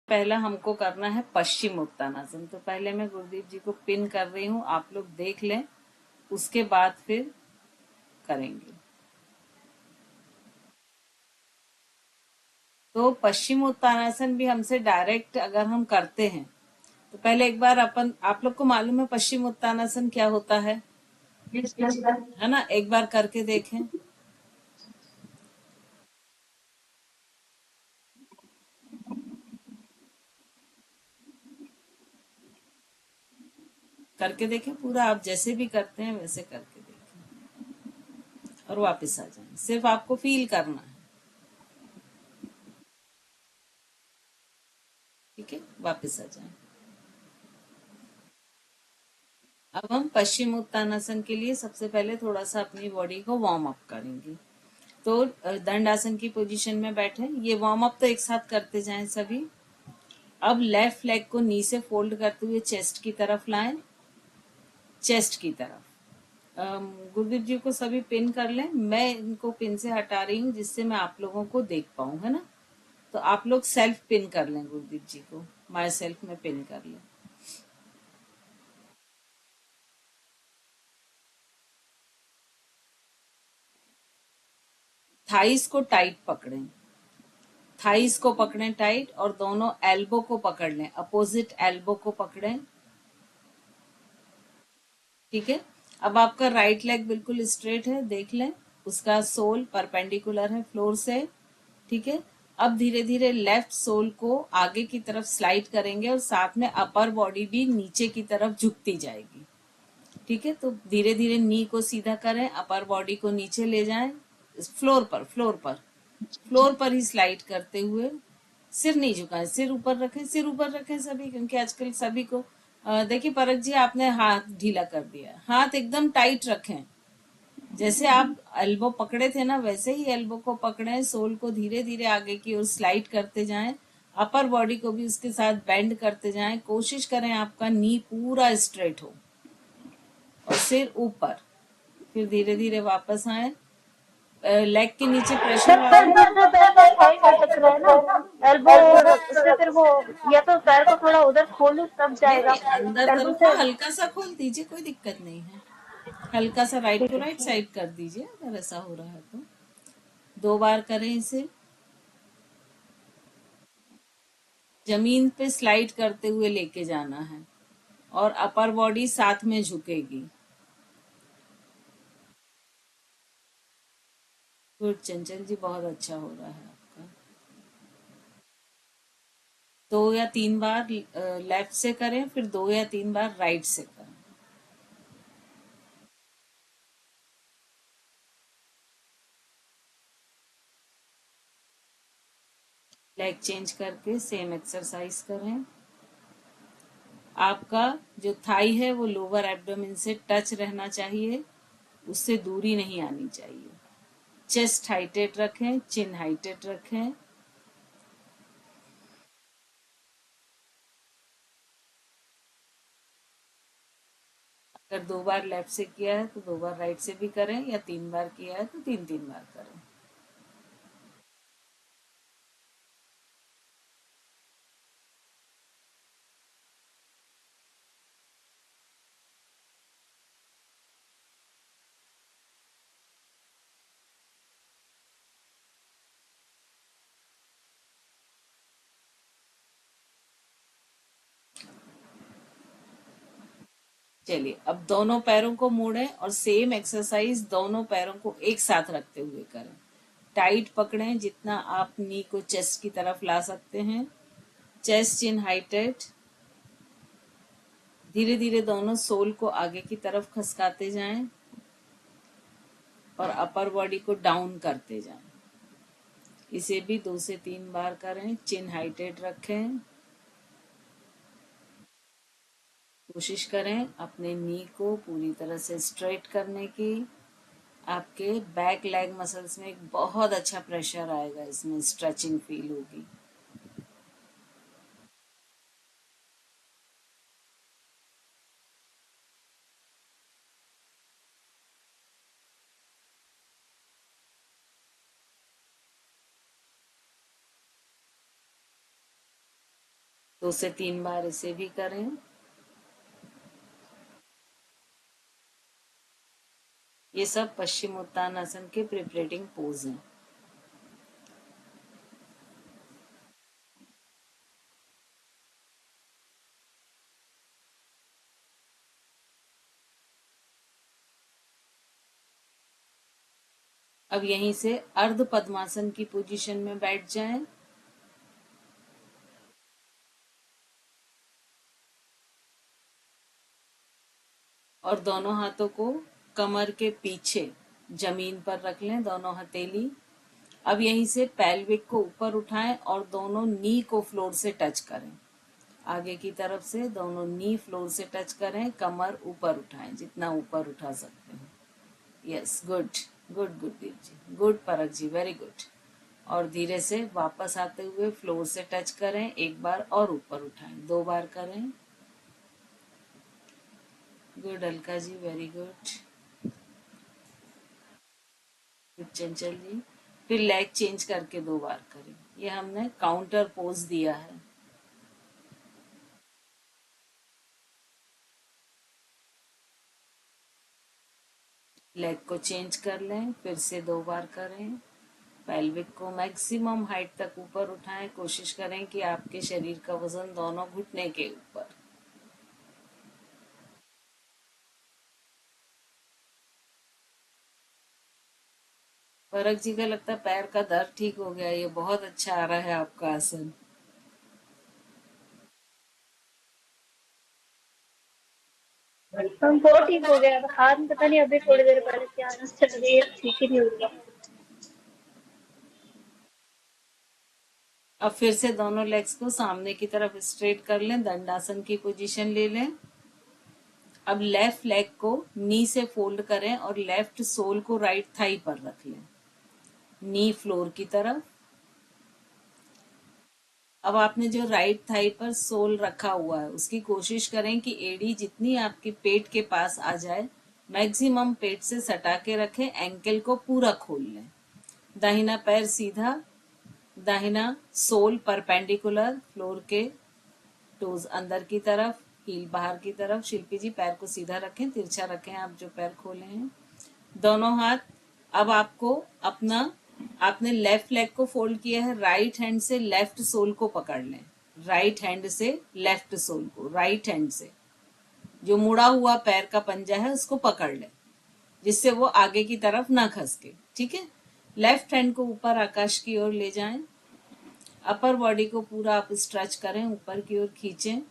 पहला हमको करना है पश्चिम उत्तानासन। तो पहले मैं गुरुदीप जी को पिन कर रही हूँ, आप लोग देख लें, उसके बाद फिर करेंगे। तो पश्चिम उत्तानासन भी हमसे डायरेक्ट अगर हम करते हैं तो पहले एक बार आप लोग को मालूम है पश्चिम उत्तानासन क्या होता है ना? एक बार करके देखें। करके देखें पूरा, आप जैसे भी करते हैं वैसे करके देखें और वापस आ जाएं। सिर्फ आपको फील करना है, ठीक है? वापस आ जाएं। अब हम पश्चिम उत्तानासन के लिए सबसे पहले थोड़ा सा अपनी बॉडी को वार्म अप करेंगे। तो दंड आसन की पोजीशन में बैठे, ये वार्म अप तो एक साथ करते जाएं सभी। अब लेफ्ट लेग को नी से फोल्ड करते हुए चेस्ट की तरफ लाएं, चेस्ट की तरफ। गुरदीप जी को सभी पिन कर लें, मैं इनको पिन से हटा रही हूँ जिससे मैं आप लोगों को देख पाऊँ, है ना? तो आप लोग सेल्फ पिन कर लें, गुरदीप जी को माई सेल्फ में पिन कर लें। थाइस को टाइट पकड़ें, थाइस को पकड़ें टाइट और दोनों एल्बो को पकड़ लें, अपोजिट एल्बो को पकड़ें, ठीक है? अब आपका राइट लेग बिल्कुल स्ट्रेट है, देख लें, उसका सोल परपेंडिकुलर है फ्लोर से, ठीक है? अब धीरे धीरे लेफ्ट सोल को आगे की तरफ स्लाइड करेंगे और साथ में अपर बॉडी भी नीचे की तरफ झुकती जाएगी, ठीक है? तो धीरे धीरे नी को सीधा करें, अपर बॉडी को नीचे ले जाएं, फ्लोर पर ही स्लाइड करते हुए। सिर नहीं झुकाएं, सिर ऊपर रखें, सिर ऊपर रखें सभी, क्योंकि आजकल सभी को देखिए परख जी, आपने हाथ ढीला कर दिया, हाथ एकदम टाइट रखें। जैसे आप एल्बो पकड़े थे ना, वैसे ही एल्बो को पकड़ें, सोल को धीरे धीरे आगे की ओर स्लाइड करते जाएं, अपर बॉडी को भी उसके साथ बेंड करते जाएं। कोशिश करें आपका नी पूरा स्ट्रेट हो और सिर ऊपर। फिर धीरे धीरे वापस आए, लेग के नीचे प्रेशर आ सर रहा जो जो पैर का थाई लटक रहा है ना एल्बो, उससे फिर वो या तो पैर को थोड़ा उधर खोलूं तब नहीं जाएगा नहीं, अंदर एल्बो तरफ से। हाँ हल्का सा खोल दीजिए, कोई दिक्कत नहीं है। हल्का सा राइट ठीक टू है। राइट साइड कर दीजिए अगर ऐसा हो रहा है तो। 2 बार करें इसे। जमीन पे स्लाइड करते हुए लेके जाना है और अपर बॉडी साथ में झुकेगी। गुड चंचल जी, बहुत अच्छा हो रहा है आपका। 2 या 3 बार लेफ्ट से करें, फिर 2 या 3 बार राइट से करें। लेग चेंज करके सेम एक्सरसाइज करें। आपका जो थाई है वो लोअर एब्डोमेन से टच रहना चाहिए, उससे दूरी नहीं आनी चाहिए। चेस्ट हाइटेड रखें, चिन हाइटेड रखें। अगर 2 बार लेफ्ट से किया है तो 2 बार राइट से भी करें, या 3 बार किया है तो 3 3 बार करें। चलिए, अब दोनों पैरों को मोड़ें और सेम एक्सरसाइज दोनों पैरों को एक साथ रखते हुए करें। टाइट पकड़ें जितना आप नी को चेस्ट की तरफ ला सकते हैं। चेस्ट चिन हाइटेड। धीरे धीरे दोनों सोल को आगे की तरफ खसकाते जाएं और अपर बॉडी को डाउन करते जाएं। इसे भी 2 से 3 बार करें। चिन हाइटेड रखें। कोशिश करें अपने नी को पूरी तरह से स्ट्रेट करने की। आपके बैक लेग मसल्स में एक बहुत अच्छा प्रेशर आएगा, इसमें स्ट्रेचिंग फील होगी। 2 से 3 बार इसे भी करें। ये सब पश्चिमोत्तानासन के प्रिपरेटिंग पोज हैं। अब यहीं से अर्ध पद्मासन की पोजीशन में बैठ जाएं। और दोनों हाथों को कमर के पीछे जमीन पर रख लें, दोनों हथेली। अब यहीं से पेल्विक को ऊपर उठाएं और दोनों नी को फ्लोर से टच करें। आगे की तरफ से दोनों नी फ्लोर से टच करें, कमर ऊपर उठाएं जितना ऊपर उठा सकते हैं। यस, गुड गुड गुड दीप जी, गुड परख जी, वेरी गुड। और धीरे से वापस आते हुए फ्लोर से टच करें, एक बार और ऊपर उठाएं, 2 बार करें। Good Alka ji, very good. चंचल जी, फिर लेग चेंज करके 2 बार करें। ये हमने काउंटर पोज दिया है। लेग को चेंज कर लें, फिर से 2 बार करें। पेल्विक को मैक्सिमम हाइट तक ऊपर उठाएं, कोशिश करें कि आपके शरीर का वजन दोनों घुटने के ऊपर। परख जी का लगता है पैर का दर्द ठीक हो गया, ये बहुत अच्छा आ रहा है आपका आसन। हमको ठीक हो गया, हाथ में पता नहीं अभी थोड़ी देर पहले क्या नस चल रही है, ठीक ही नहीं हुआ। अब फिर से दोनों लेग्स को सामने की तरफ स्ट्रेट कर लें, दंडासन की पोजीशन ले लें। अब लेफ्ट लेग को नी से फोल्ड करें और लेफ्ट सोल को राइट थाई पर रख लें, नी फ्लोर की तरफ। अब आपने जो राइट थाई पर सोल रखा हुआ है उसकी कोशिश करें कि एड़ी जितनी आपके पेट के पास आ जाए, मैक्सिमम पेट से सटा के रखें, एंकल को पूरा खोल लें। दाहिना पैर सीधा, दाहिना सोल परपेंडिकुलर फ्लोर के, टोज अंदर की तरफ, हील बाहर की तरफ। शिल्पी जी पैर को सीधा रखें, तिरछा रखें आप जो पैर खोले हैं। दोनों हाथ, अब आपको अपना, आपने लेफ्ट लेग को फोल्ड किया है, राइट हैंड से लेफ्ट सोल को पकड़ लें, राइट हैंड से लेफ्ट सोल को, राइट हैंड से जो मुड़ा हुआ पैर का पंजा है उसको पकड़ लें, जिससे वो आगे की तरफ ना खसके। ठीक है, लेफ्ट हैंड को ऊपर आकाश की ओर ले जाएं। अपर बॉडी को पूरा आप स्ट्रेच करें, ऊपर की ओर खींचें,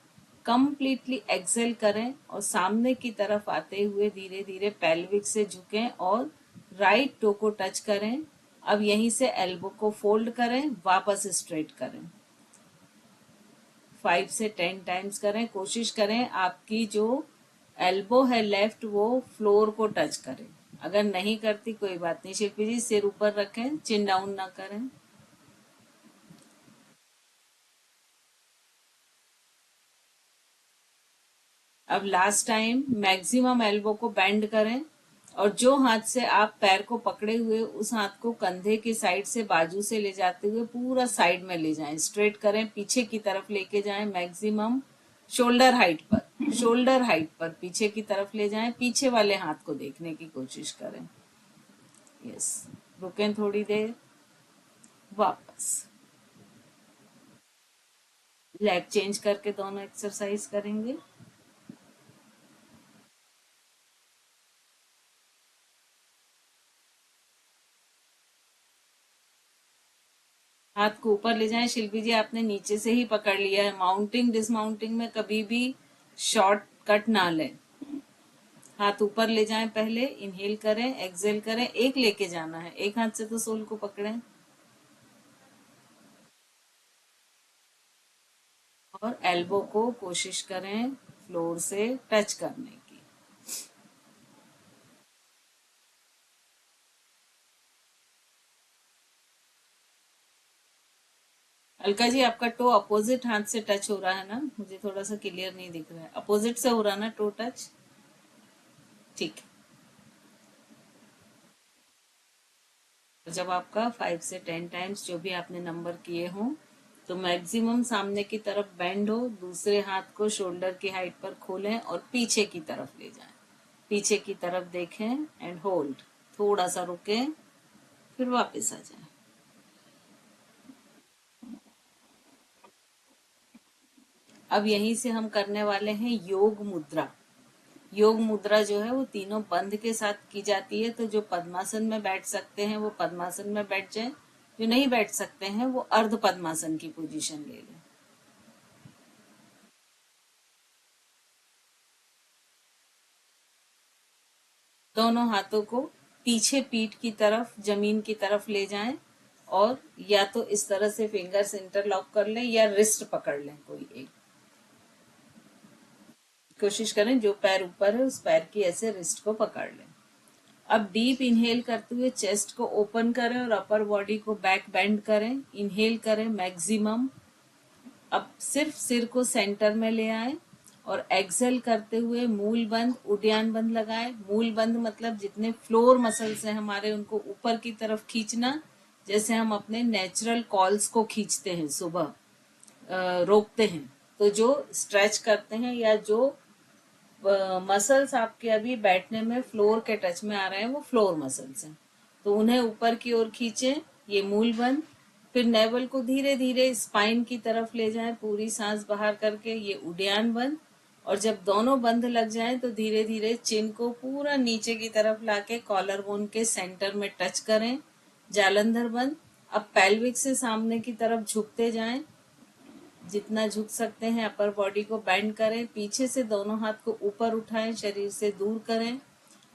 कंप्लीटली एक्सेल करें और सामने की तरफ आते हुए धीरे धीरे पेल्विक से झुकें और राइट टो को टच करें। अब यहीं से एल्बो को फोल्ड करें, वापस स्ट्रेट करें। 5 से 10 टाइम्स करें। कोशिश करें आपकी जो एल्बो है लेफ्ट वो फ्लोर को टच करे। अगर नहीं करती कोई बात नहीं शिल्पी जी, सिर ऊपर रखें, चिन डाउन ना करें। अब लास्ट टाइम मैक्सिमम एल्बो को बेंड करें और जो हाथ से आप पैर को पकड़े हुए उस हाथ को कंधे की साइड से बाजू से ले जाते हुए पूरा साइड में ले जाएं, स्ट्रेट करें, पीछे की तरफ लेके जाएं, मैक्सिमम शोल्डर हाइट पर, शोल्डर हाइट पर पीछे की तरफ ले जाएं, पीछे वाले हाथ को देखने की कोशिश करें। यस, रुकें थोड़ी देर, वापस लेग चेंज करके दोनों एक्सरसाइज करेंगे। हाथ को ऊपर ले जाएं। शिल्पी जी आपने नीचे से ही पकड़ लिया है, माउंटिंग डिसमाउंटिंग में कभी भी शॉर्ट कट ना लें। हाथ ऊपर ले जाएं, पहले इनहेल करें, एक्सेल करें, एक लेके जाना है, एक हाथ से तो सोल को पकड़ें और एल्बो को कोशिश करें फ्लोर से टच करने की। अलका जी आपका टो अपोजिट हाथ से टच हो रहा है ना, मुझे थोड़ा सा क्लियर नहीं दिख रहा है, अपोजिट से हो रहा ना टो टच? ठीक है, तो जब आपका 5 से 10 टाइम्स जो भी आपने नंबर किए हों तो मैक्सिमम सामने की तरफ बेंड हो, दूसरे हाथ को शोल्डर की हाइट पर खोलें और पीछे की तरफ ले जाएं। पीछे की तरफ देखें एंड होल्ड, थोड़ा सा रुकें, फिर वापस आ जाएं। अब यहीं से हम करने वाले हैं योग मुद्रा। योग मुद्रा जो है वो तीनों बंद के साथ की जाती है। तो जो पद्मासन में बैठ सकते हैं वो पद्मासन में बैठ जाएं, जो नहीं बैठ सकते हैं वो अर्ध पद्मासन की पोजीशन ले लें। दोनों हाथों को पीछे पीठ की तरफ, जमीन की तरफ ले जाएं और या तो इस तरह से फिंगर्स इंटरलॉक कर लें या रिस्ट पकड़ लें, कोई एक। कोशिश करें जो पैर ऊपर है उस पैर की ऐसे रिस्ट को पकड़ लें। अब डीप इनहेल करते हुए चेस्ट को ओपन करें और अपर बॉडी को बैक बेंड करें। इनहेल करें मैक्सिमम। अब सिर्फ सिर को सेंटर में ले आए और एक्सेल करते हुए मूल बंद, उड्डयन बंद लगाए। मूल बंद मतलब जितने फ्लोर मसल्स हैं हमारे उनको ऊपर की तरफ खींचना, जैसे हम अपने नेचुरल कॉल्स को खींचते हैं सुबह, रोकते हैं। तो जो स्ट्रेच करते हैं या जो मसल्स आपके अभी बैठने में फ्लोर के टच में आ रहे हैं वो फ्लोर मसल्स हैं, तो उन्हें ऊपर की ओर खींचें, ये मूल बंद। फिर नेवल को धीरे धीरे स्पाइन की तरफ ले जाएं, पूरी सांस बाहर करके, ये उड्डयन बंद। और जब दोनों बंद लग जाएं तो धीरे धीरे चिन को पूरा नीचे की तरफ लाके कॉलर बोन के सेंटर में टच करें, जालंधर बंद। अब पेल्विक से सामने की तरफ झुकते जाएं, जितना झुक सकते हैं। अपर बॉडी को बेंड करें, पीछे से दोनों हाथ को ऊपर उठाएं, शरीर से दूर करें।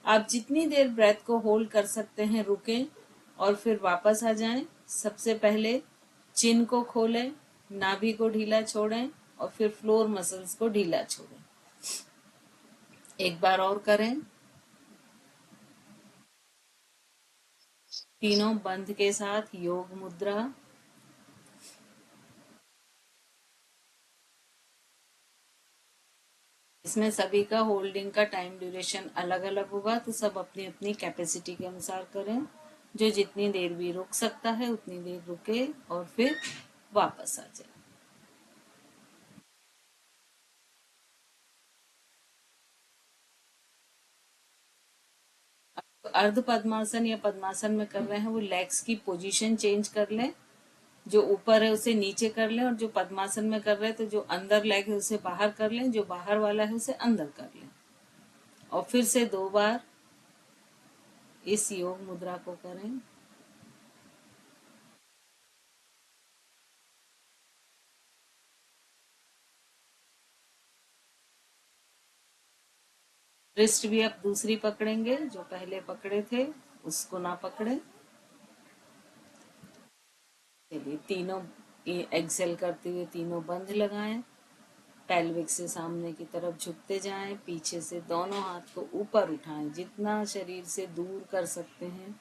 आप जितनी देर ब्रेथ को होल्ड कर सकते हैं रुकें और फिर वापस आ जाएं। सबसे पहले चिन को खोलें, नाभि को ढीला छोड़ें और फिर फ्लोर मसल्स को ढीला छोड़ें। एक बार और करें। तीनों बंद के साथ योग मुद्रा। इसमें सभी का होल्डिंग का टाइम ड्यूरेशन अलग अलग होगा, तो सब अपनी अपनी कैपेसिटी के अनुसार करें। जो जितनी देर भी रुक सकता है उतनी देर रुके और फिर वापस आ जाए। अर्ध पद्मासन या पद्मासन में कर रहे हैं वो लेग्स की पोजीशन चेंज कर लें। जो ऊपर है उसे नीचे कर लें और जो पद्मासन में कर रहे हैं तो जो अंदर लेग है उसे बाहर कर लें, जो बाहर वाला है उसे अंदर कर लें। और फिर से 2 बार इस योग मुद्रा को करें। रिस्ट भी अब दूसरी पकड़ेंगे, जो पहले पकड़े थे उसको ना पकड़े। चलिए तीनों एक्सेल करते हुए तीनों बंद लगाएं। पेल्विक से सामने की तरफ झुकते जाएं, पीछे से दोनों हाथ को ऊपर उठाएं, जितना शरीर से दूर कर सकते हैं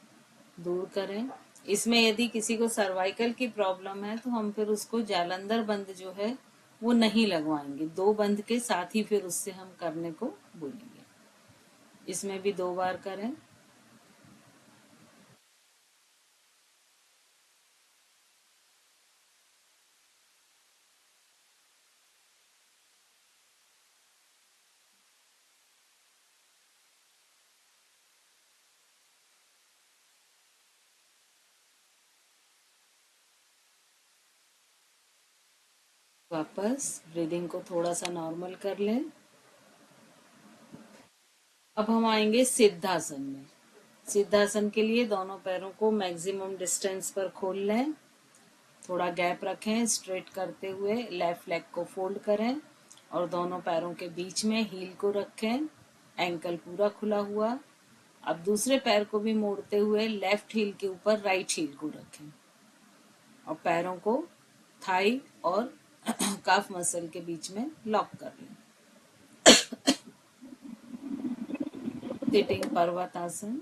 दूर करें। इसमें यदि किसी को सर्वाइकल की प्रॉब्लम है तो हम फिर उसको जालंधर बंद जो है वो नहीं लगवाएंगे, 2 बंद के साथ ही फिर उससे हम करने को बोलेंगे। इसमें भी 2 बार करें। वापस ब्रीदिंग को थोड़ा सा नॉर्मल कर लें। अब हम आएंगे सिद्धासन में। सिद्धासन के लिए दोनों पैरों को मैक्सिमम डिस्टेंस पर खोल लें, थोड़ा गैप रखें, स्ट्रेट करते हुए लेफ्ट लेग को फोल्ड करें और दोनों पैरों के बीच में हील को रखें, एंकल पूरा खुला हुआ। अब दूसरे पैर को भी मोड़ते हुए लेफ्ट हील के ऊपर राइट हील को रखें और पैरों को थाई और काफ मसल के बीच में लॉक कर लें। सिटिंग पर्वतासन।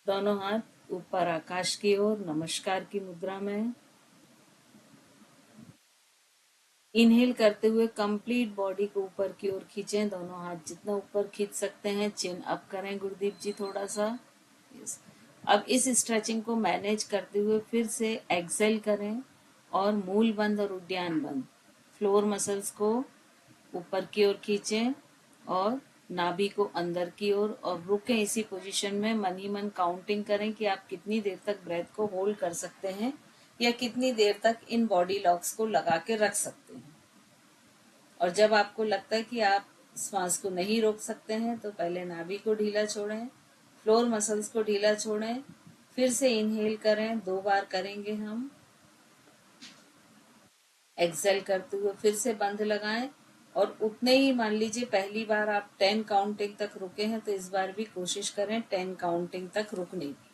दोनों हाथ ऊपर आकाश की ओर नमस्कार की मुद्रा में। इनहेल करते हुए कंप्लीट बॉडी को ऊपर की ओर खींचें, दोनों हाथ जितना ऊपर खींच सकते हैं। चिन अप करें गुरदीप जी थोड़ा सा। अब इस स्ट्रेचिंग को मैनेज करते हुए फिर से एक्सेल करें और मूल बंद और उद्यान बंद फ्लोर मसल्स को ऊपर की ओर खींचें और नाभि को अंदर की ओर और रुकें इसी पोजीशन में। मन ही मन काउंटिंग करें कि आप कितनी देर तक ब्रेथ को होल्ड कर सकते हैं या कितनी देर तक इन बॉडी लॉक्स को लगा के रख सकते हैं। और जब आपको लगता है कि आप श्वास को नहीं रोक सकते हैं तो पहले नाभि को ढीला छोड़ें, फ्लोर मसल्स को ढीला छोड़ें, फिर से इनहेल करें, 2 बार करेंगे हम। एक्सेल करते हुए फिर से बंद लगाएं और उतने ही, मान लीजिए पहली बार आप 10 काउंटिंग तक रुके हैं तो इस बार भी कोशिश करें 10 काउंटिंग तक रुकने की।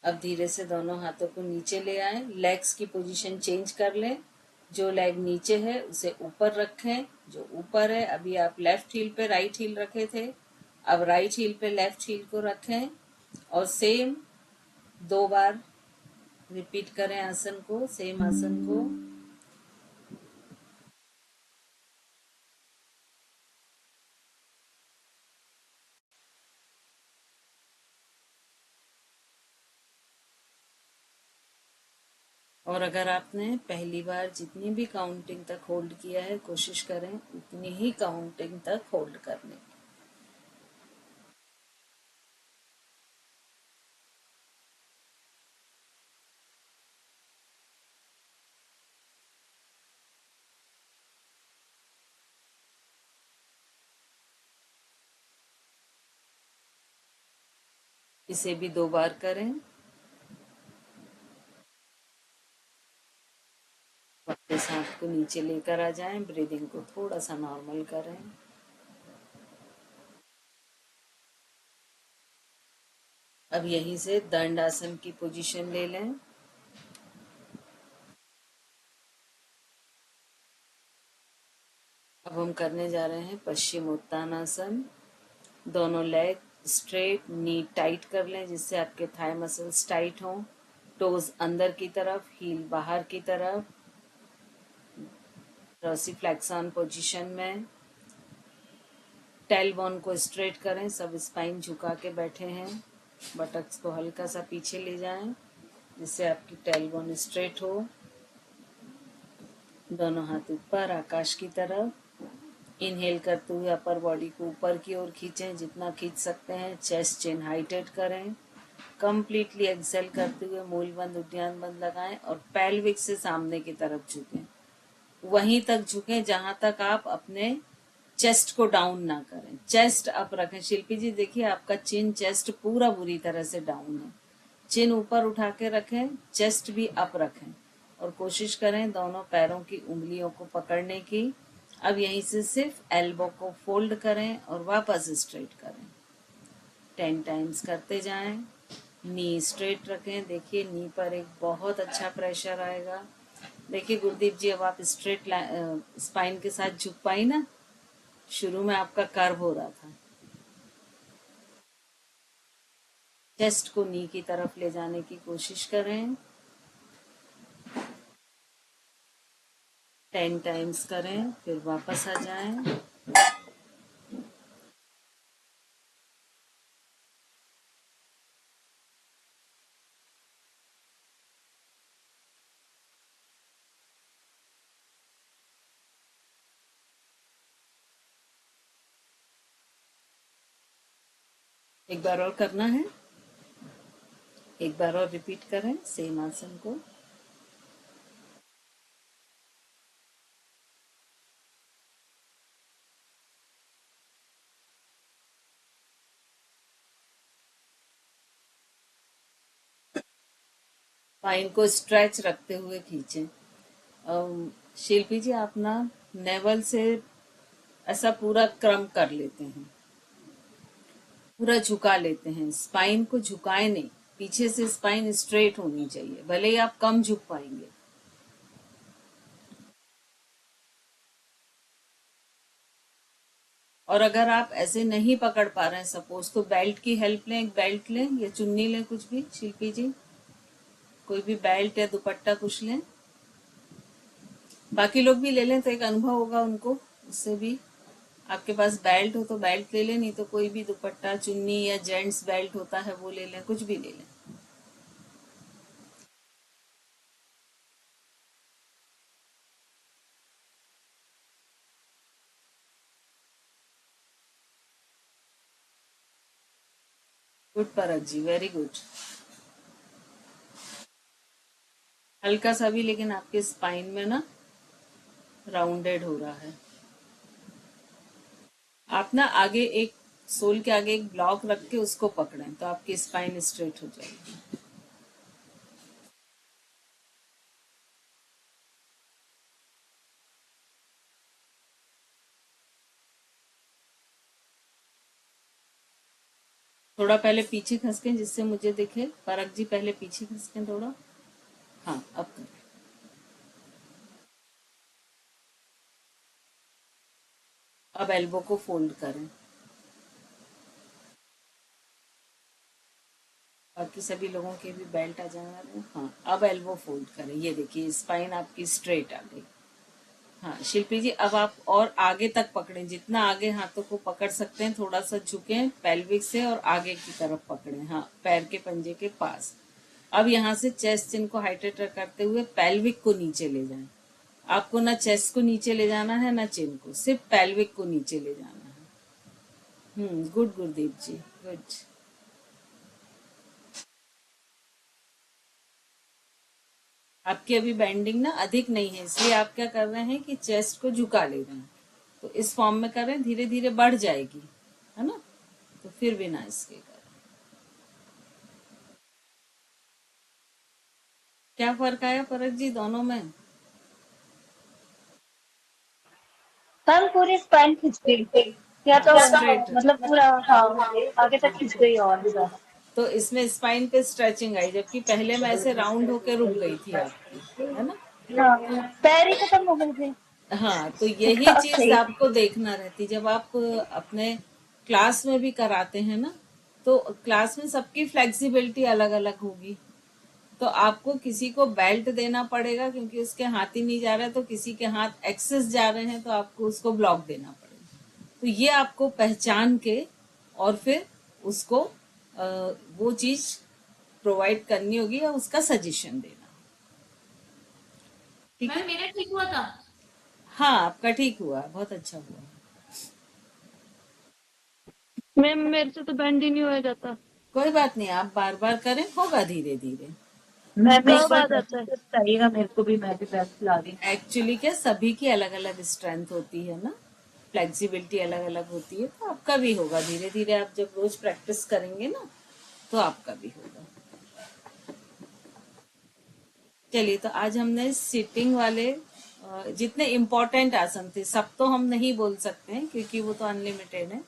अब धीरे से दोनों हाथों को नीचे ले आए, लेग्स की पोजीशन चेंज कर लें। जो लेग नीचे है उसे ऊपर रखें, जो ऊपर है, अभी आप लेफ्ट हील पे राइट हील रखे थे, अब राइट हील पे लेफ्ट हील को रखें और सेम 2 बार रिपीट करें आसन को, सेम आसन को। और अगर आपने पहली बार जितनी भी काउंटिंग तक होल्ड किया है, कोशिश करें उतनी ही काउंटिंग तक होल्ड करने की। इसे भी 2 बार करें। वापस हाथ को नीचे लेकर आ जाएं, ब्रीदिंग को थोड़ा सा नॉर्मल करें। अब यहीं से दंड आसन की पोजीशन ले लें। अब हम करने जा रहे हैं पश्चिम उत्तानासन। दोनों लेग स्ट्रेट, नी टाइट कर लें जिससे आपके थाई मसल्स टाइट हों। टोज अंदर की तरफ, हील बाहर की तरफ, डॉर्सिफ्लेक्सन पोजीशन में। टेलबोन को स्ट्रेट करें, सब स्पाइन झुका के बैठे हैं। बटक्स को हल्का सा पीछे ले जाएं जिससे आपकी टेलबोन स्ट्रेट हो। दोनों हाथ ऊपर आकाश की तरफ। इनहेल करते हुए अपर बॉडी को ऊपर की ओर खींचें, जितना खींच सकते हैं। चेस्ट चिन हाइटेड करें। कंप्लीटली एक्सेल करते हुए मूल बंद उद्यान बंद लगाएं और पेल्विक से सामने की तरफ झुकें। वहीं तक झुकें जहां तक आप अपने चेस्ट को डाउन ना करें। चेस्ट अप रखें। शिल्पी जी देखिए, आपका चिन चेस्ट पूरा बुरी तरह से डाउन है। चिन ऊपर उठा के रखें, चेस्ट भी अप रखें और कोशिश करें दोनों पैरों की उंगलियों को पकड़ने की। अब यहीं से सिर्फ एल्बो को फोल्ड करें और वापस स्ट्रेट करें। 10 टाइम्स करते जाएं। नी स्ट्रेट रखें। देखिए नी पर एक बहुत अच्छा प्रेशर आएगा। देखिए गुरदीप जी, अब आप स्ट्रेट स्पाइन के साथ झुक पाई ना। शुरू में आपका कर्व हो रहा था। चेस्ट को नी की तरफ ले जाने की कोशिश करें। 10 टाइम्स करें, फिर वापस आ जाएं। एक बार और करना है, एक बार और रिपीट करें सेम आसन को। स्पाइन को स्ट्रेच रखते हुए खींचें। शिल्पी जी, आप ना नेवल से ऐसा पूरा क्रम कर लेते हैं, पूरा झुका लेते हैं। स्पाइन को झुकाए नहीं, पीछे से स्पाइन स्ट्रेट होनी चाहिए, भले ही आप कम झुक पाएंगे। और अगर आप ऐसे नहीं पकड़ पा रहे हैं सपोज, तो बेल्ट की हेल्प लें, एक बेल्ट लें या चुन्नी लें, कुछ भी शिल्पी जी, कोई भी बेल्ट या दुपट्टा कुछ लें, बाकी लोग भी ले लें तो एक अनुभव होगा उनको, उससे भी। आपके पास बेल्ट हो तो बेल्ट ले लें, नहीं तो कोई भी दुपट्टा, चुन्नी या जेंट्स बेल्ट होता है वो ले लें, कुछ भी ले लें। गुड परत जी, वेरी गुड। हल्का सा भी लेकिन आपके स्पाइन में ना राउंडेड हो रहा है। आप ना आगे एक सोल के आगे एक ब्लॉक रख के उसको पकड़ें तो आपकी स्पाइन स्ट्रेट हो जाएगी। थोड़ा पहले पीछे खसकें जिससे मुझे दिखे। परख जी पहले पीछे खसकें थोड़ा। हाँ, अब करें। अब एल्बो को फोल्ड करें। बाकी सभी लोगों के भी बेल्ट आ जाने वाले हैं। हाँ, अब एल्बो फोल्ड करें। ये देखिए स्पाइन आपकी स्ट्रेट आ गई। हाँ शिल्पी जी, अब आप और आगे तक पकड़ें, जितना आगे हाथों को पकड़ सकते हैं, थोड़ा सा झुकें पेल्विक से और आगे की तरफ पकड़ें। हाँ, पैर के पंजे के पास। अब यहाँ से चेस्ट चिन को हाइटेट करते हुए पेल्विक को नीचे ले जाएं। आपको ना चेस्ट को नीचे ले जाना है ना चिन को, सिर्फ पेल्विक को नीचे ले जाना है। गुड गुरदीप जी, गुड। आपकी अभी बेंडिंग ना अधिक नहीं है, इसलिए आप क्या कर रहे हैं कि चेस्ट को झुका ले रहे हैं। तो इस फॉर्म में करें, धीरे धीरे बढ़ जाएगी, है ना। तो फिर भी ना इसके करें। क्या फर्क आया परख जी दोनों में? मैम पूरी स्पाइन खिंच गई, या हाँ, तो स्ट्रेट। मतलब पूरा, हाँ, आगे तक खिंच गई और भी ज्यादा। तो इसमें स्पाइन पे स्ट्रेचिंग आई, जबकि पहले में ऐसे राउंड होके रुक गई थी आपकी, है ना। हाँ, पैर ही खत्म हो गए थे। हाँ, तो यही अब चीज सही। आपको देखना रहती जब आप अपने क्लास में भी कराते हैं ना। तो क्लास में सबकी फ्लेक्सिबिलिटी अलग अलग होगी। तो आपको किसी को बेल्ट देना पड़ेगा क्योंकि उसके हाथ ही नहीं जा रहा है, तो किसी के हाथ एक्सेस जा रहे हैं तो आपको उसको ब्लॉक देना पड़ेगा। तो ये आपको पहचान के और फिर उसको वो चीज प्रोवाइड करनी होगी या उसका सजेशन देना। ठीक है, मेरा ठीक हुआ था। हाँ आपका ठीक हुआ, बहुत अच्छा हुआ। मैम मेरे से तो बैंड ही नहीं होया जाता। कोई बात नहीं, आप बार बार करें, होगा धीरे धीरे। मैं भी एक कब बार आ जाता है? प्रैक्टिस चाहिएगा मेरे को भी, मैं भी बेल्ट ला रही हूँ। एक्चुअली क्या सभी की अलग अलग स्ट्रेंथ होती है ना, फ्लेक्सिबिलिटी अलग अलग होती है, तो आपका भी होगा धीरे धीरे। आप जब रोज प्रैक्टिस करेंगे ना तो आपका भी होगा। चलिए, तो आज हमने सिटिंग वाले जितने इम्पोर्टेंट आसन थे, सब तो हम नहीं बोल सकते हैं क्योंकि वो तो अनलिमिटेड है,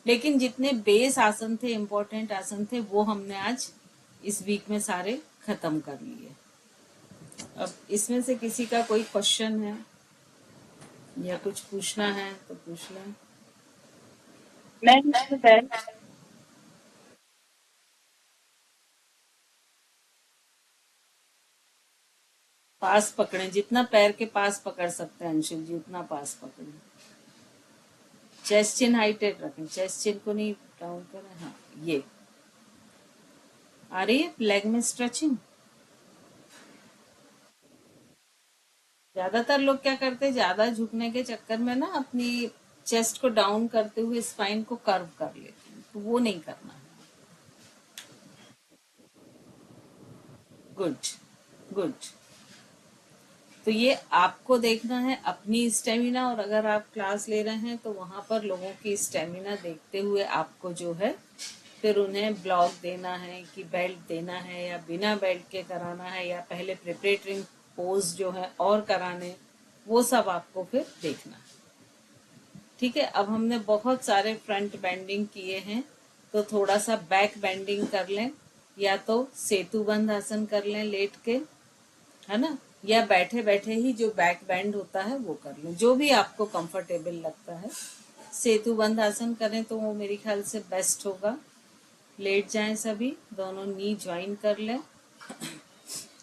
लेकिन जितने बेस आसन थे, इम्पोर्टेंट आसन थे, वो हमने आज इस वीक में सारे खत्म कर लिए। अब इसमें से किसी का कोई क्वेश्चन है या कुछ पूछना है तो पूछ लें। मैम बेल्ट पास पकड़ें, जितना पैर के पास पकड़ सकते हैं अंशुल जी उतना पास पकड़ें। चेस्ट चिन हाइटेड रखें, चेस्ट चिन को नहीं डाउन करें। हाँ, ये आ रही है लेग में स्ट्रेचिंग। ज्यादातर लोग क्या करते हैं, ज्यादा झुकने के चक्कर में ना अपनी चेस्ट को डाउन करते हुए स्पाइन को कर्व कर लेते हैं, तो वो नहीं करना है। Good good. तो ये आपको देखना है अपनी स्टेमिना, और अगर आप क्लास ले रहे हैं तो वहां पर लोगों की स्टेमिना देखते हुए आपको जो है फिर उन्हें ब्लॉक देना है कि बेल्ट देना है या बिना बेल्ट के कराना है या पहले प्रिपरेटरी पोज जो है और कराने, वो सब आपको फिर देखना है। ठीक है, अब हमने बहुत सारे फ्रंट बेंडिंग किए हैं, तो थोड़ा सा बैक बेंडिंग कर लें, या तो सेतु बंद आसन कर लें लेट के, है ना, या बैठे बैठे ही जो बैक बेंड होता है वो कर लें, जो भी आपको कंफर्टेबल लगता है सेतु बंद आसन करें तो वो मेरे ख्याल से बेस्ट होगा। लेट जाएं सभी, दोनों नी ज्वाइन कर लें,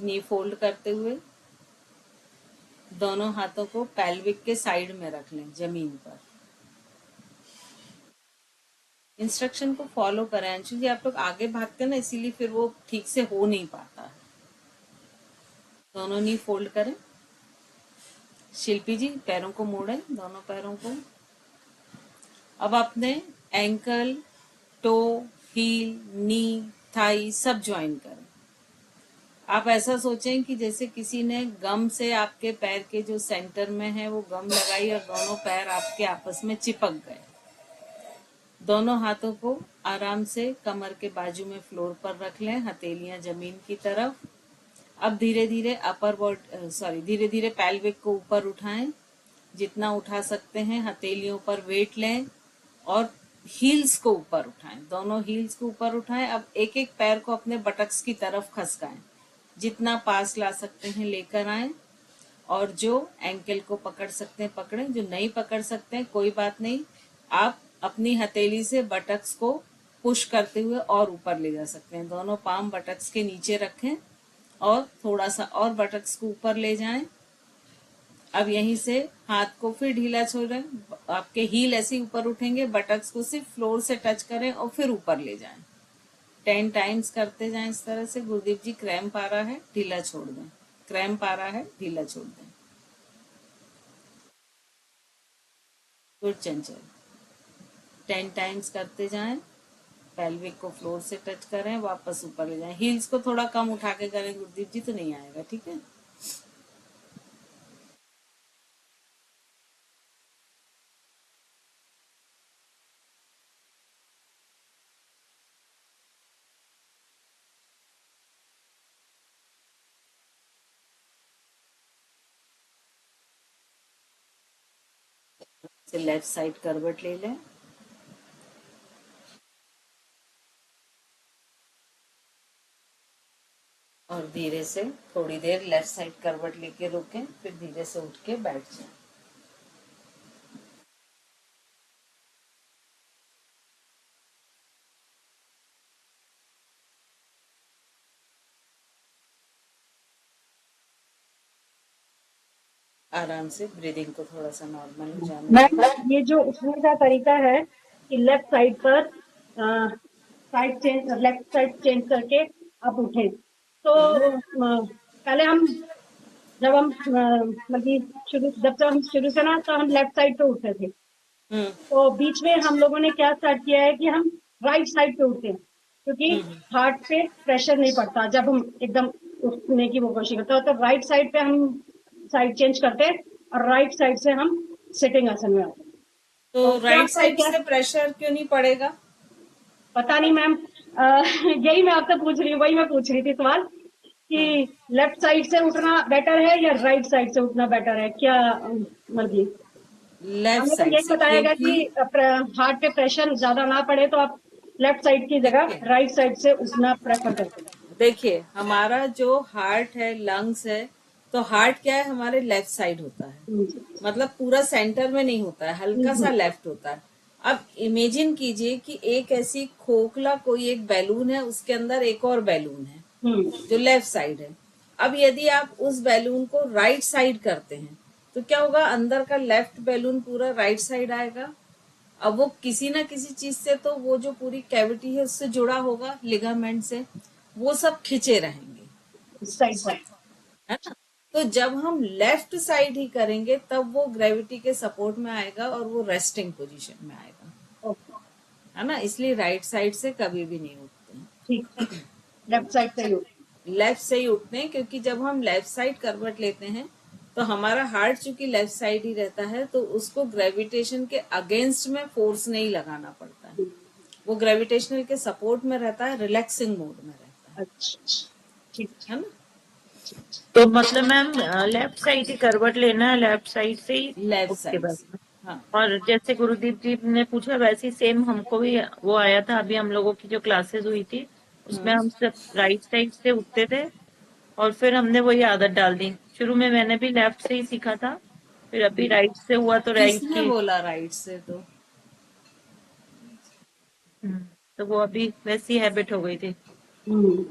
नी फोल्ड करते हुए दोनों हाथों को पेल्विक के साइड में रख लें जमीन पर। इंस्ट्रक्शन को फॉलो करें अंशु जी, आप लोग आगे भागते हैं ना, इसीलिए फिर वो ठीक से हो नहीं पाता है। दोनों नी फोल्ड करें। शिल्पी जी पैरों को मोड़ें, दोनों पैरों को। अब अपने ankle, toe, heel, knee, thigh सब ज्वाइन करें। आप ऐसा सोचें कि जैसे किसी ने गम से आपके पैर के जो सेंटर में है वो गम लगाई और दोनों पैर आपके आपस में चिपक गए। दोनों हाथों को आराम से कमर के बाजू में फ्लोर पर रख लें, हथेलियां जमीन की तरफ। अब धीरे धीरे धीरे पेल्विक को ऊपर उठाएं, जितना उठा सकते हैं। हथेलियों पर वेट लें और हील्स को ऊपर उठाएं, दोनों हील्स को ऊपर उठाएं। अब एक एक पैर को अपने बटक्स की तरफ खसकाएं, जितना पास ला सकते हैं लेकर आएं। और जो एंकल को पकड़ सकते हैं पकड़ें, जो नहीं पकड़ सकते हैं कोई बात नहीं, आप अपनी हथेली से बटक्स को पुश करते हुए और ऊपर ले जा सकते हैं। दोनों पाम बटक्स के नीचे रखें और थोड़ा सा और बटक्स को ऊपर ले जाएं। अब यहीं से हाथ को फिर ढीला छोड़ें, आपके हील ऐसे ऊपर उठेंगे, बटक्स को सिर्फ फ्लोर से टच करें और फिर ऊपर ले जाएं। 10 टाइम्स करते जाएं इस तरह से। गुरदीप जी क्रैम्प आ रहा है, ढीला छोड़ दें। क्रैम्प आ रहा है, ढीला छोड़ दें। गुड चंचल। 10 टाइम्स करते जाएं। पेल्विक को फ्लोर से टच करें, वापस ऊपर ले जाएं। हील्स को थोड़ा कम उठा के करें गुरदीप जी, तो नहीं आएगा, ठीक है। लेफ्ट साइड करवट ले लें। और धीरे से थोड़ी देर लेफ्ट साइड करवट लेके रुकें, फिर धीरे से उठ के बैठ जाएं। आराम से ब्रीदिंग को थोड़ा सा नॉर्मल हो जाने दें। मैम ये जो उठने का तरीका है कि लेफ्ट साइड पर side change, left side change करके आप उठे, तो पहले हम जब हम मतलब जब हम शुरू से ना, तो हम लेफ्ट साइड पे उठते थे। तो बीच में हम लोगों ने क्या स्टार्ट किया है कि हम राइट साइड पे उठते हैं, क्योंकि हार्ट पे प्रेशर नहीं पड़ता जब हम एकदम उठने की वो कोशिश करते हैं। तो राइट साइड पे हम साइड चेंज करते हैं और राइट साइड से हम सिटिंग आसन में आते हैं। तो राइट साइड से प्रेशर क्यों नहीं पड़ेगा? पता नहीं मैम, यही मैं आपसे पूछ रही हूँ, वही मैं पूछ रही थी सवाल कि लेफ्ट साइड से उठना बेटर है या राइट साइड से उठना बेटर है, क्या मर्जी? लेफ्ट साइड यही से, बताया कि हार्ट पे प्रेशर ज्यादा ना पड़े, तो आप लेफ्ट साइड की जगह राइट साइड से उठना प्रेफर करते हैं। देखिए हमारा जो हार्ट है, लंग्स है, तो हार्ट क्या है हमारे लेफ्ट साइड होता है, मतलब पूरा सेंटर में नहीं होता है, हल्का सा लेफ्ट होता है। अब इमेजिन कीजिए कि एक ऐसी खोखला कोई एक बैलून है, उसके अंदर एक और बैलून है जो लेफ्ट साइड है। अब यदि आप उस बैलून को राइट साइड करते हैं तो क्या होगा, अंदर का लेफ्ट बैलून पूरा राइट साइड आएगा। अब वो किसी ना किसी चीज से, तो वो जो पूरी कैविटी है उससे जुड़ा होगा, लिगामेंट से, वो सब खिंचे रहेंगे साइड पर, है ना। तो जब हम लेफ्ट साइड ही करेंगे तब वो ग्रेविटी के सपोर्ट में आएगा और वो रेस्टिंग पोजीशन में आएगा, है ना। इसलिए राइट साइड से कभी भी नहीं उठते हैं, ठीक, लेफ्ट साइड से ही लेफ्ट से ही उठते हैं। क्योंकि जब हम लेफ्ट साइड करवट लेते हैं तो हमारा हार्ट चूंकि लेफ्ट साइड ही रहता है, तो उसको ग्रेविटेशन के अगेंस्ट में फोर्स नहीं लगाना पड़ता है, वो ग्रेविटेशनल के सपोर्ट में रहता है, रिलैक्सिंग मोड में रहता है। अच्छा, ठीक है ना। तो मतलब मैम लेफ्ट साइड ही करवट लेना है, लेफ्ट साइड से ही लेफ्ट उठ के साइड से, बैठना। हाँ। और जैसे गुरुदीप जी ने पूछा वैसे ही सेम हमको भी वो आया था, अभी हम लोगों की जो क्लासेस हुई थी उसमें हम सब राइट साइड से उठते थे और फिर हमने वही आदत डाल दी। शुरू में मैंने भी लेफ्ट से ही सीखा था, फिर अभी राइट से हुआ तो राइट किसने की। बोला राइट से? तो तो वो अभी वैसी हैबिट हो गई थी। हम्म।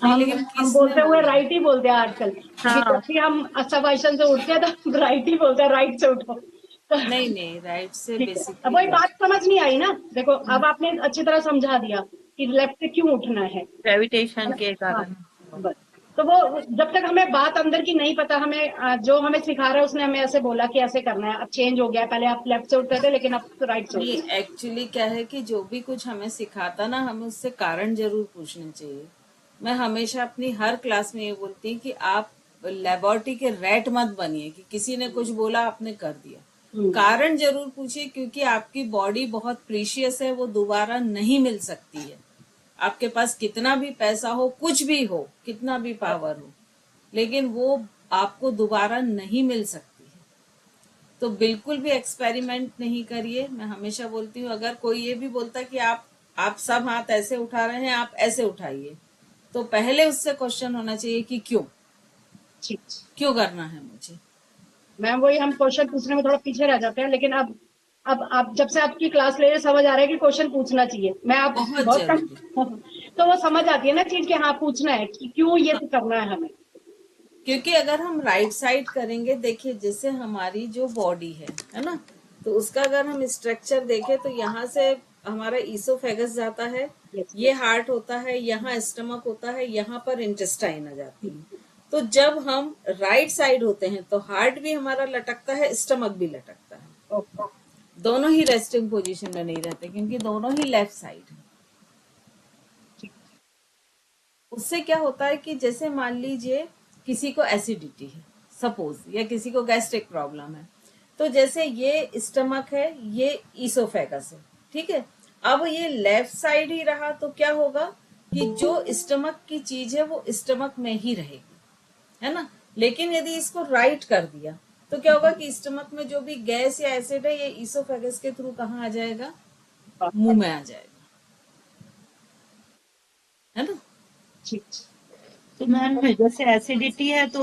नहीं हम लेकिन हम किसने बोलते हुए बोला? राइट ही बोलते हैं आजकल, कि हाँ, जब भी हम सवाइशन से उठते हैं तो राइट ही बोलते हैं, राइट से उठो तो नहीं नहीं, राइट से ठीक है। अब बेसिकली वही कुछ बात समझ नहीं आई ना, देखो अब आपने अच्छी तरह समझा दिया कि लेफ्ट से क्यों उठना है ग्रेविटेशन के हाँ, कारण। बस। तो वो जब तक हमें बात अंदर की नहीं पता, हमें जो हमें सिखा रहा है उसने हमें ऐसे बोला कि ऐसे करना है, अब चेंज हो गया है, पहले आप लेफ्ट से उठते थे लेकिन अब तो राइट से नहीं, उठना है। एक्चुअली क्या है कि जो भी कुछ हमें सिखाता ना, हमें उससे कारण जरूर पूछना चाहिए। मैं हमेशा अपनी हर क्लास में ये बोलती हूँ कि आप लेबोरेटरी के रैट मत बनिए कि किसी ने कुछ बोला आपने कर दिया। हम्म, कारण जरूर पूछिए, क्योंकि आपकी बॉडी बहुत प्रीशियस है, वो दोबारा नहीं मिल सकती है। आपके पास कितना भी पैसा हो, कुछ भी हो, कितना भी पावर हो, लेकिन वो आपको दोबारा नहीं मिल सकती है। तो बिल्कुल भी एक्सपेरिमेंट नहीं करिए। मैं हमेशा बोलती हूँ, अगर कोई ये भी बोलता कि आप सब हाथ ऐसे उठा रहे हैं, आप ऐसे उठाइए, तो पहले उससे क्वेश्चन होना चाहिए कि क्यों ठीक। क्यों करना है मुझे। मैम वही हम क्वेश्चन पूछने में थोड़ा पीछे रह जाते हैं, लेकिन अब आप जब से आपकी क्लास ले रहे समझ आ रहा है कि क्वेश्चन पूछना चाहिए। मैं आप बहुत बहुत कम जरूरी। तो वो समझ आती है ना चीज कि हाँ पूछना है कि क्यों ये हाँ, करना है हमें। क्योंकि अगर हम राइट साइड करेंगे, देखिए जैसे हमारी जो बॉडी है ना, तो उसका अगर हम स्ट्रक्चर देखें तो यहाँ से हमारा ईसोफेगस जाता है, यस ये हार्ट होता है, यहाँ स्टमक होता है, यहाँ पर इंटेस्टाइन आ जाती है। तो जब हम राइट साइड होते हैं तो हार्ट भी हमारा लटकता है, स्टमक भी लटकता है। ओके। दोनों ही रेस्टिंग पोजीशन में नहीं रहते, क्योंकि दोनों ही लेफ्ट साइड है। उससे क्या होता है कि जैसे मान लीजिए किसी को एसिडिटी है सपोज, या किसी को गैस्ट्रिक प्रॉब्लम है, तो जैसे ये स्टमक है, ये ईसोफेगस है, ठीक है। अब ये लेफ्ट साइड ही रहा तो क्या होगा कि जो स्टमक की चीज है वो स्टमक में ही रहेगी, है ना। लेकिन यदि इसको राइट कर दिया तो क्या होगा कि स्टमक में जो भी गैस या एसिड है, ये ईसोफेगस के थ्रू कहाँ आ जाएगा, मुंह में आ जाएगा, है ना। ठीक। तो मैम जैसे एसिडिटी है तो